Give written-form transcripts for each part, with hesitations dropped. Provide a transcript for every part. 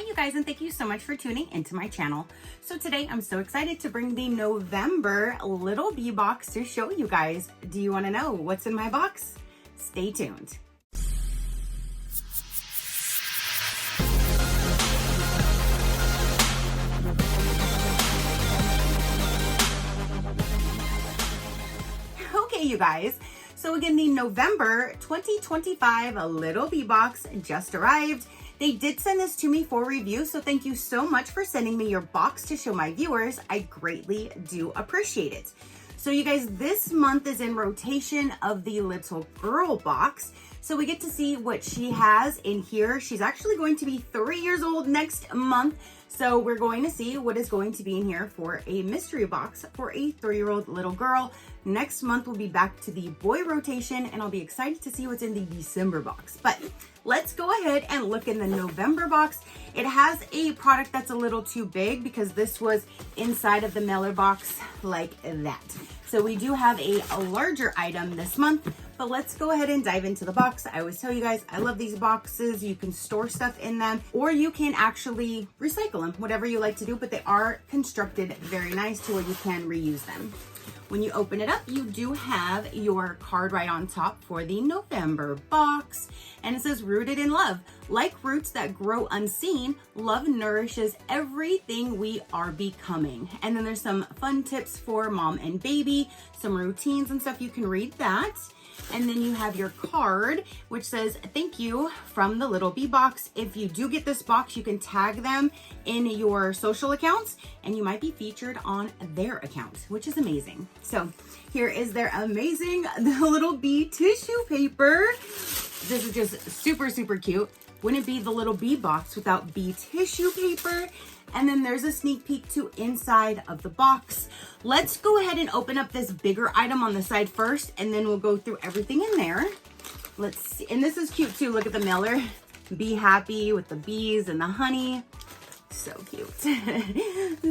Hi you guys, and thank you so much for tuning into my channel. So today I'm so excited to bring the November Little Bee box to show you guys. Do you want to know what's in my box? Stay tuned. Okay, you guys. So again, the November 2025 Little Bee box just arrived. They did send this to me for review, so thank you so much for sending me your box to show my viewers. I greatly do appreciate it. So you guys, this month is in rotation of the little girl box. So we get to see what she has in here. She's actually going to be 3 years old next month. So we're going to see what is going to be in here for a mystery box for a 3-year-old little girl. Next month we'll be back to the boy rotation, and I'll be excited to see what's in the December box. But let's go ahead and look in the November box. It has a product that's a little too big because this was inside of the mailer box like that. So we do have a larger item this month, but let's go ahead and dive into the box. I always tell you guys, I love these boxes. You can store stuff in them, or you can actually recycle them, whatever you like to do, but they are constructed very nice to where you can reuse them. When you open it up, you do have your card right on top for the November box. And it says, rooted in love. Like roots that grow unseen, love nourishes everything we are becoming. And then there's some fun tips for mom and baby, some routines and stuff. You can read that. And then you have your card, which says, thank you from the Little Bee box. If you do get this box, you can tag them in your social accounts and you might be featured on their account, which is amazing. So here is their amazing Little Bee tissue paper. This is just super, super cute. Wouldn't be the Little Bee box without bee tissue paper. And then there's a sneak peek to inside of the box. Let's go ahead and open up this bigger item on the side first, and then we'll go through everything in there. Let's see. And this is cute too. Look at the mailer. Be happy with the bees and the honey. So cute.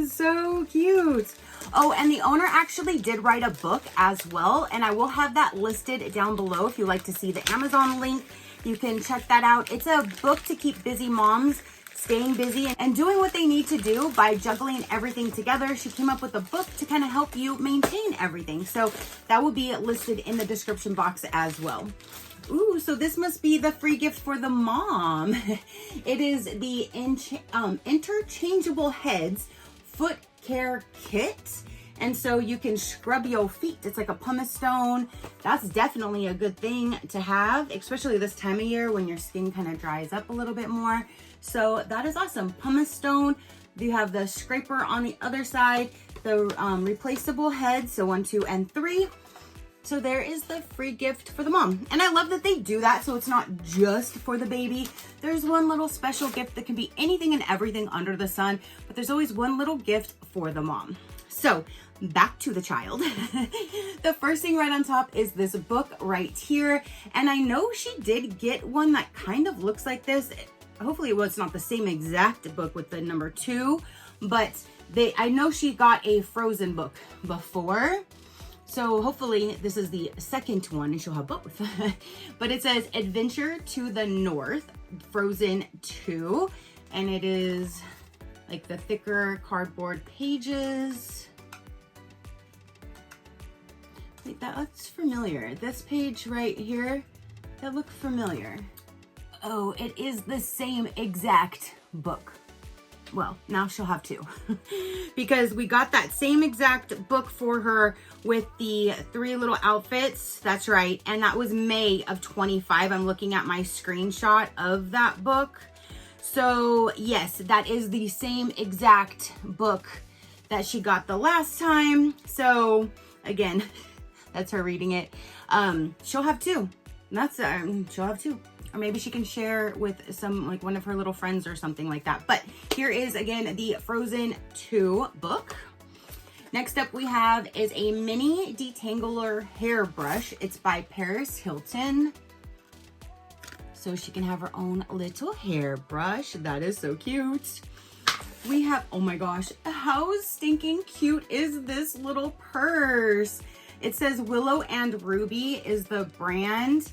So cute. Oh, and the owner actually did write a book as well, and I will have that listed down below if you like to see the Amazon link. You can check that out. It's a book to keep busy moms staying busy and doing what they need to do by juggling everything together. She came up with a book to kind of help you maintain everything. So that will be listed in the description box as well. Ooh, so this must be the free gift for the mom. It is the interchangeable heads foot care kit. And so you can scrub your feet. It's like a pumice stone. That's definitely a good thing to have, especially this time of year when your skin kind of dries up a little bit more. So that is awesome. Pumice stone. You have the scraper on the other side, the replaceable heads. So 1, 2, and 3. So there is the free gift for the mom. And I love that they do that. So it's not just for the baby. There's one little special gift that can be anything and everything under the sun, but there's always one little gift for the mom. So back to the child. The first thing right on top is this book right here. And I know she did get one that kind of looks like this. Hopefully it's not the same exact book with the number 2, but I know she got a Frozen book before. So hopefully this is the second one and she'll have both. But it says Adventure to the North, Frozen 2. And it is like the thicker cardboard pages. Wait, that looks familiar. This page right here, that looks familiar. Oh, it is the same exact book. Well, now she'll have 2 because we got that same exact book for her with the 3 little outfits. That's right. And that was May of 25. I'm looking at my screenshot of that book. So yes, that is the same exact book that she got the last time. So again, that's her reading it. She'll have 2. That's she'll have 2. Or maybe she can share with some, like one of her little friends or something like that. But here is, again, the Frozen 2 book. Next up we have is a mini detangler hairbrush. It's by Paris Hilton. So she can have her own little hairbrush. That is so cute. We have, oh my gosh, how stinking cute is this little purse? It says Willow and Ruby is the brand.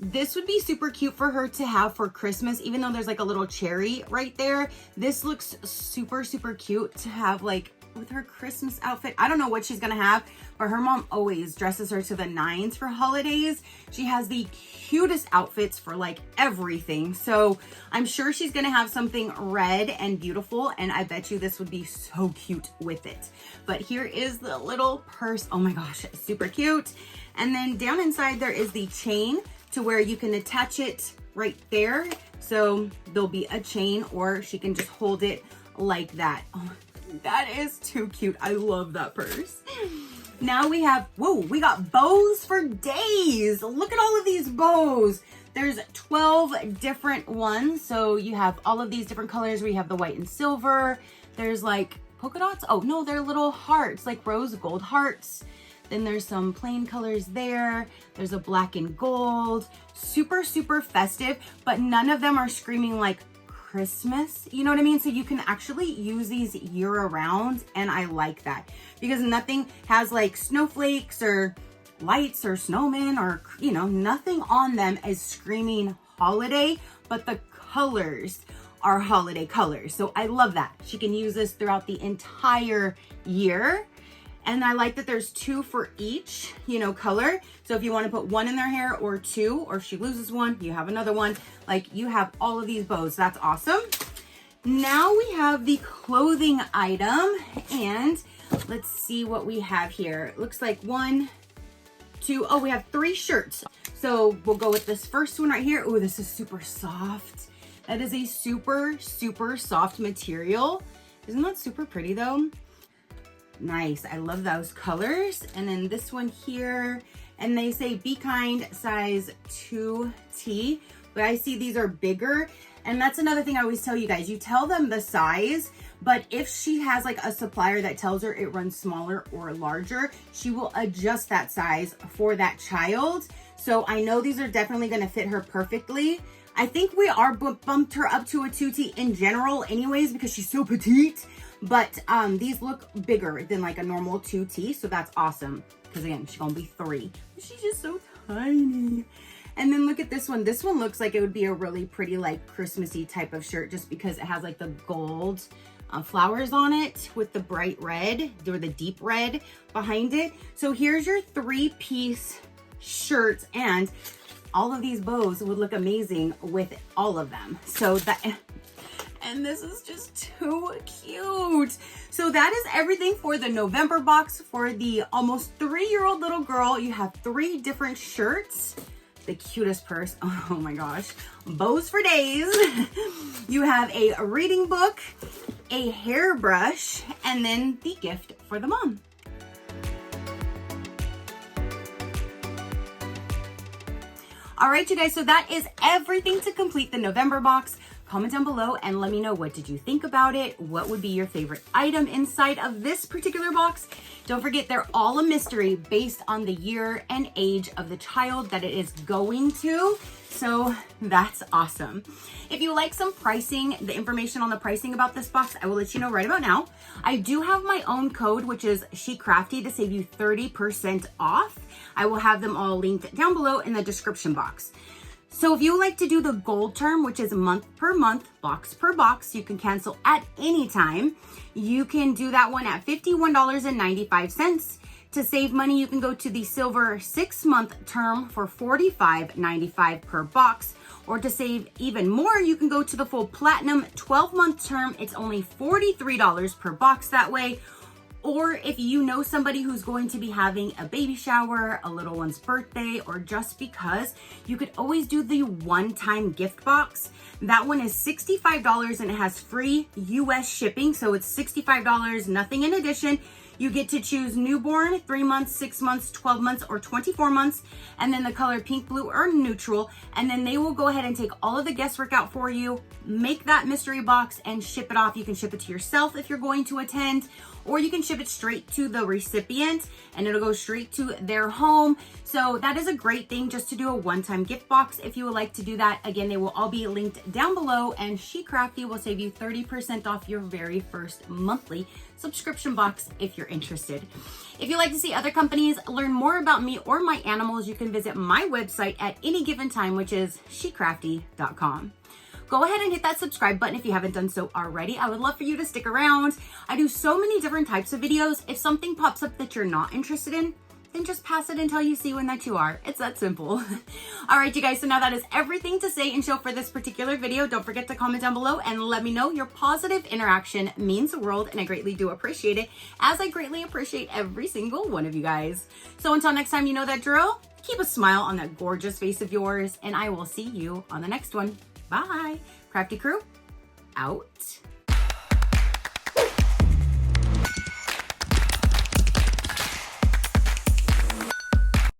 This would be super cute for her to have for Christmas, even though there's like a little cherry right there. This looks super, super cute to have like with her Christmas outfit. I don't know what she's gonna have, but her mom always dresses her to the nines for holidays. She has the cutest outfits for like everything. So I'm sure she's gonna have something red and beautiful, and I bet you this would be so cute with it. But here is the little purse. Oh my gosh, super cute. And then down inside there is the chain to where you can attach it right there. So there'll be a chain, or she can just hold it like that. Oh, that is too cute. I love that purse. Now we have, whoa, we got bows for days. Look at all of these bows. There's 12 different ones. So you have all of these different colors. We have the white and silver. There's like polka dots. Oh no, they're little hearts, like rose gold hearts. Then there's some plain colors there. There's a black and gold. Super, super festive, but none of them are screaming like Christmas, you know what I mean? So you can actually use these year round, and I like that because nothing has like snowflakes or lights or snowmen or, you know, nothing on them is screaming holiday, but the colors are holiday colors. So I love that. She can use this throughout the entire year. And I like that there's two for each, you know, color. So if you want to put one in their hair or two, or if she loses one, you have another one. Like you have all of these bows. That's awesome. Now we have the clothing item, and let's see what we have here. It looks like one, two, oh, we have 3 shirts. So we'll go with this first one right here. Oh, this is super soft. That is a super, super soft material. Isn't that super pretty though? Nice. I love those colors. And then this one here, and they say be kind size 2T, but I see these are bigger. And that's another thing I always tell you guys, you tell them the size, but if she has like a supplier that tells her it runs smaller or larger, she will adjust that size for that child. So I know these are definitely going to fit her perfectly. I think we are bumped her up to a 2T in general anyways, because she's so petite. But these look bigger than like a normal 2T, so that's awesome. Because again, she's gonna be 3. She's just so tiny. And then look at this one. This one looks like it would be a really pretty like Christmassy type of shirt, just because it has like the gold flowers on it with the bright red or the deep red behind it. So here's your 3-piece shirt, and all of these bows would look amazing with all of them. So that. And this is just too cute. So that is everything for the November box for the almost 3-year-old little girl. You have 3 different shirts, the cutest purse. Oh my gosh. Bows for days. You have a reading book, a hairbrush, and then the gift for the mom. All right, you guys, so that is everything to complete the November box. Comment down below and let me know, what did you think about it? What would be your favorite item inside of this particular box? Don't forget, they're all a mystery based on the year and age of the child that it is going to. So that's awesome. If you like some pricing, the information on the pricing about this box, I will let you know right about now. I do have my own code, which is SheCrafty, to save you 30% off. I will have them all linked down below in the description box. So if you like to do the gold term, which is month per month, box per box, you can cancel at any time. You can do that one at $51.95. To save money, you can go to the silver 6-month term for $45.95 per box. Or to save even more, you can go to the full platinum 12-month term. It's only $43 per box that way. Or if you know somebody who's going to be having a baby shower, a little one's birthday, or just because, you could always do the one-time gift box. That one is $65 and it has free US shipping. So it's $65, nothing in addition. You get to choose newborn, 3 months, 6 months, 12 months, or 24 months, and then the color pink, blue, or neutral. And then they will go ahead and take all of the guesswork out for you, make that mystery box, and ship it off. You can ship it to yourself if you're going to attend, or you can ship it straight to the recipient and it'll go straight to their home. So that is a great thing, just to do a one-time gift box. If you would like to do that, again, they will all be linked down below, and SheCrafty will save you 30% off your very first monthly subscription box if you're you're interested. If you'd like to see other companies, learn more about me or my animals, you can visit my website at any given time, which is SheCrafty.com. Go ahead and hit that subscribe button if you haven't done so already. I would love for you to stick around. I do so many different types of videos. If something pops up that you're not interested in, then just pass it until you see one that you are. It's that simple. All right, you guys, so now that is everything to say and show for this particular video. Don't forget to comment down below and let me know. Your positive interaction means the world, and I greatly do appreciate it, as I greatly appreciate every single one of you guys. So until next time, you know that drill. Keep a smile on that gorgeous face of yours, and I will see you on the next one. Bye. Crafty crew, out.